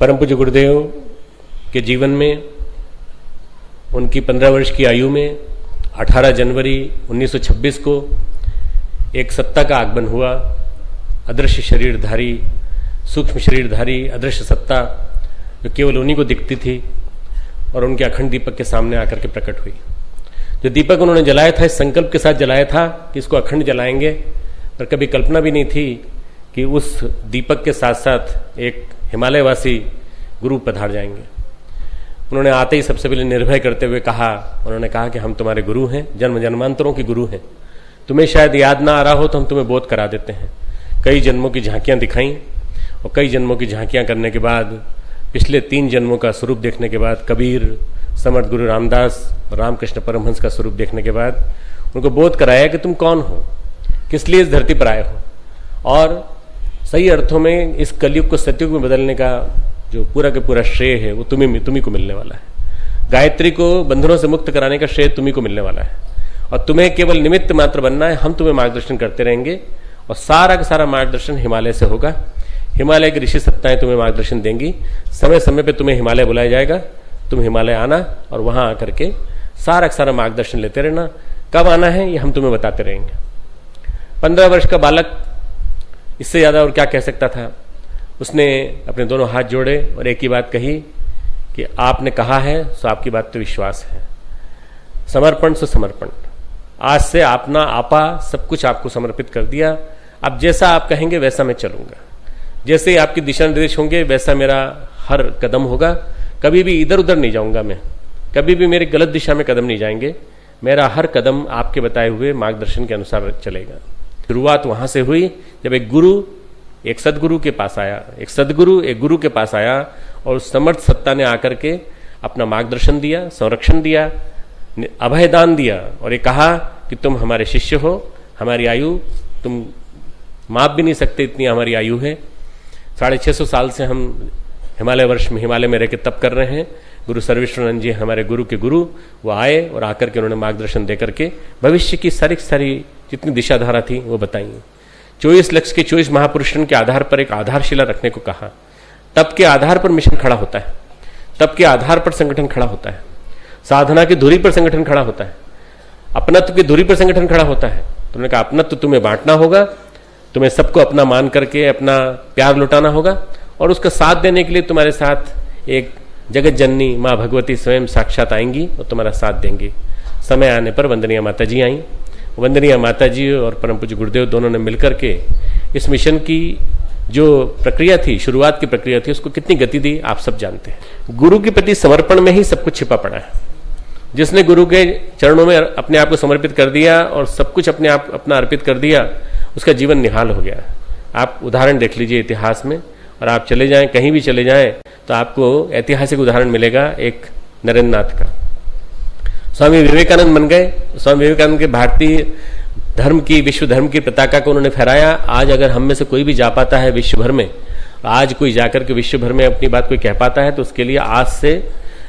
परम पूज्य गुरुदेव के जीवन में उनकी 15 वर्ष की आयु में 18 जनवरी 1926 को एक सत्ता का आगमन हुआ। अदृश्य शरीरधारी, सूक्ष्म शरीरधारी अदृश्य सत्ता जो केवल उन्हीं को दिखती थी और उनके अखंड दीपक के सामने आकर के प्रकट हुई। जो दीपक उन्होंने जलाया था इस संकल्प के साथ जलाया था कि इसको अखंड जलाएंगे, पर कभी कल्पना भी नहीं थी कि उस दीपक के साथ साथ एक हिमालयवासी गुरु पधार जाएंगे। उन्होंने आते ही सबसे पहले निर्भय करते हुए उन्होंने कहा कि हम तुम्हारे गुरु हैं, जन्म जन्मांतरों के गुरु हैं। तुम्हें शायद याद ना आ रहा हो तो हम तुम्हें बोध करा देते हैं। कई जन्मों की झांकियां दिखाई और कई जन्मों की झांकियां करने के बाद, पिछले 3 जन्मों का स्वरूप देखने के बाद, कबीर, समर्थ गुरु रामदास, रामकृष्ण परमहंस का स्वरूप देखने के बाद उनको बोध कराया कि तुम कौन हो, किस लिए इस धरती पर आए हो, और सही अर्थों में इस कलयुग को सतयुग में बदलने का जो पूरा का पूरा श्रेय है वो तुम्ही को मिलने वाला है। गायत्री को बंधनों से मुक्त कराने का श्रेय तुम्ही को मिलने वाला है और तुम्हें केवल निमित्त मात्र बनना है। हम तुम्हें मार्गदर्शन करते रहेंगे और सारा का सारा मार्गदर्शन हिमालय से होगा। हिमालय की ऋषि सत्ताएं तुम्हें मार्गदर्शन देंगी। समय समय पे तुम्हें हिमालय बुलाया जाएगा, तुम हिमालय आना और वहां आकर के सारा का सारा मार्गदर्शन लेते रहना। कब आना है ये हम तुम्हें बताते रहेंगे। 15 वर्ष का बालक इससे ज्यादा और क्या कह सकता था। उसने अपने दोनों हाथ जोड़े और एक ही बात कही कि आपने कहा है सो आपकी बात तो विश्वास है। समर्पण सो समर्पण। आज से अपना आपा सब कुछ आपको समर्पित कर दिया। अब जैसा आप कहेंगे वैसा मैं चलूंगा, जैसे ही आपके दिशा निर्देश होंगे वैसा मेरा हर कदम होगा। कभी भी इधर उधर नहीं जाऊंगा मैं, कभी भी मेरी गलत दिशा में कदम नहीं जाएंगे। मेरा हर कदम आपके बताए हुए मार्गदर्शन के अनुसार चलेगा। शुरुआत वहां से हुई जब एक गुरु एक सदगुरु के पास आया, एक सदगुरु एक गुरु के पास आया और उस समर्थ सत्ता ने आकर के अपना मार्गदर्शन दिया, संरक्षण दिया, अभयदान दिया और ये कहा कि तुम हमारे शिष्य हो। हमारी आयु तुम माप भी नहीं सकते, इतनी हमारी आयु है। 650 साल से हम हिमालय में रह के तप कर रहे हैं। गुरु सर्वेश्वरानंद जी हमारे गुरु के गुरु, वो आए और आकर के उन्होंने मार्गदर्शन देकर के भविष्य की सारी जितनी दिशाधारा थी वो बताई। 24 लक्ष के 24 महापुरुषों के आधार पर एक आधारशिला रखने को कहा। तप के आधार पर मिशन खड़ा होता है, तप के आधार पर संगठन खड़ा होता है, साधना की धुरी पर संगठन खड़ा होता है, अपनत्व की धुरी पर संगठन खड़ा होता है। तो उन्होंने कहा अपनत्व तुम्हें बांटना होगा, तुम्हें सबको अपना मान करके अपना प्यार लुटाना होगा और उसका साथ देने के लिए तुम्हारे साथ एक जगत जननी माँ भगवती स्वयं साक्षात आएंगी और तुम्हारा साथ देंगी। समय आने पर वंदनीय माता जी आई। वंदनीय माता जी और परम पूज्य गुरुदेव दोनों ने मिलकर के इस मिशन की जो प्रक्रिया थी, शुरुआत की प्रक्रिया थी, उसको कितनी गति दी आप सब जानते हैं। गुरु के प्रति समर्पण में ही सब कुछ छिपा पड़ा है। जिसने गुरु के चरणों में अपने आप को समर्पित कर दिया और सब कुछ अपने आप अपना अर्पित कर दिया, उसका जीवन निहाल हो गया। आप उदाहरण देख लीजिए इतिहास में, और आप चले जाएं, कहीं भी चले जाएं तो आपको ऐतिहासिक उदाहरण मिलेगा एक नरेंद्र नाथ का। स्वामी विवेकानंद बन गए। स्वामी विवेकानंद के भारतीय धर्म की, विश्व धर्म की पताका को उन्होंने फहराया। आज अगर हम में से कोई भी जा पाता है विश्व भर में, आज कोई जाकर के विश्व भर में अपनी बात कोई कह पाता है, तो उसके लिए आज से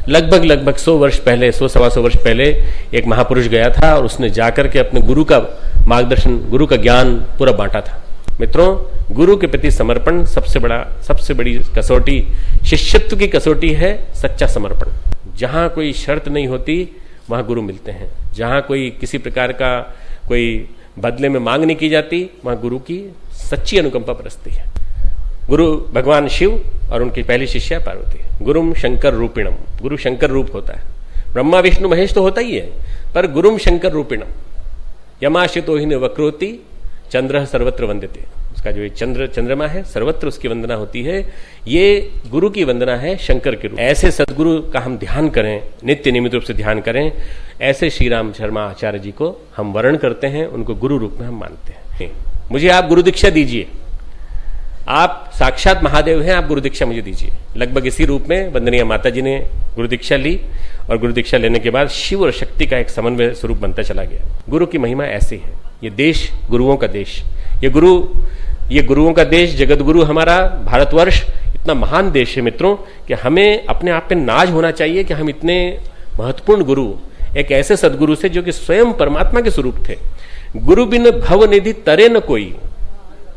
लगभग 100 वर्ष पहले, 100-125 वर्ष पहले एक महापुरुष गया था और उसने जाकर के अपने गुरु का मार्गदर्शन, गुरु का ज्ञान पूरा बांटा था। मित्रों, गुरु के प्रति समर्पण सबसे बड़ी कसौटी, शिष्यत्व की कसौटी है सच्चा समर्पण। जहां कोई शर्त नहीं होती वहां गुरु मिलते हैं। जहां कोई किसी प्रकार का कोई बदले में मांग नहीं की जाती, वहां गुरु की सच्ची अनुकंपा बरसती है। गुरु भगवान शिव और उनकी पहली शिष्या पार्वती। गुरुम शंकर रूपिणम, गुरु शंकर रूप होता है। ब्रह्मा विष्णु महेश तो होता ही है, पर गुरुम शंकर रूपिणम। यमाशितो ही वक्रोति चंद्र सर्वत्र वंदते। उसका जो चंद्रमा है सर्वत्र उसकी वंदना होती है। ये गुरु की वंदना है शंकर के रूप। ऐसे सदगुरु का हम ध्यान करें, नित्य नियमित रूप से ध्यान करें। ऐसे श्री राम शर्मा आचार्य जी को हम वर्ण करते हैं, उनको गुरु रूप में हम मानते हैं। मुझे आप गुरु दीक्षा दीजिए, आप साक्षात महादेव हैं, आप गुरु दीक्षा मुझे दीजिए। लगभग इसी रूप में वंदनीय माता जी ने गुरु दीक्षा ली और गुरु दीक्षा लेने के बाद शिव और शक्ति का एक समन्वय स्वरूप बनता चला गया। गुरु की महिमा ऐसी है। ये देश गुरुओं का देश, ये गुरुओं का देश, जगत गुरु हमारा भारतवर्ष इतना महान देश है मित्रों कि हमें अपने आप पे नाज होना चाहिए कि हम इतने महत्वपूर्ण गुरु, एक ऐसे सदगुरु से जो कि स्वयं परमात्मा के स्वरूप थे। गुरु बिन भव निधि तरे न कोई।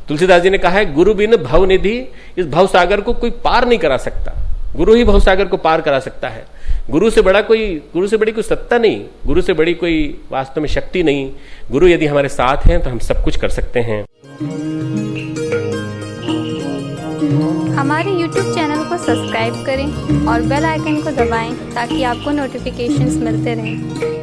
तुलसीदास जी ने कहा है गुरु बिन भव निधि, इस भव सागर को कोई पार नहीं करा सकता। गुरु ही भवसागर को पार करा सकता है। गुरु से बड़ी कोई सत्ता नहीं, गुरु से बड़ी कोई वास्तव में शक्ति नहीं। गुरु यदि हमारे साथ हैं तो हम सब कुछ कर सकते हैं। हमारे YouTube चैनल को सब्सक्राइब करें और बेल आइकन को दबाएं ताकि आपको नोटिफिकेशंस मिलते रहें।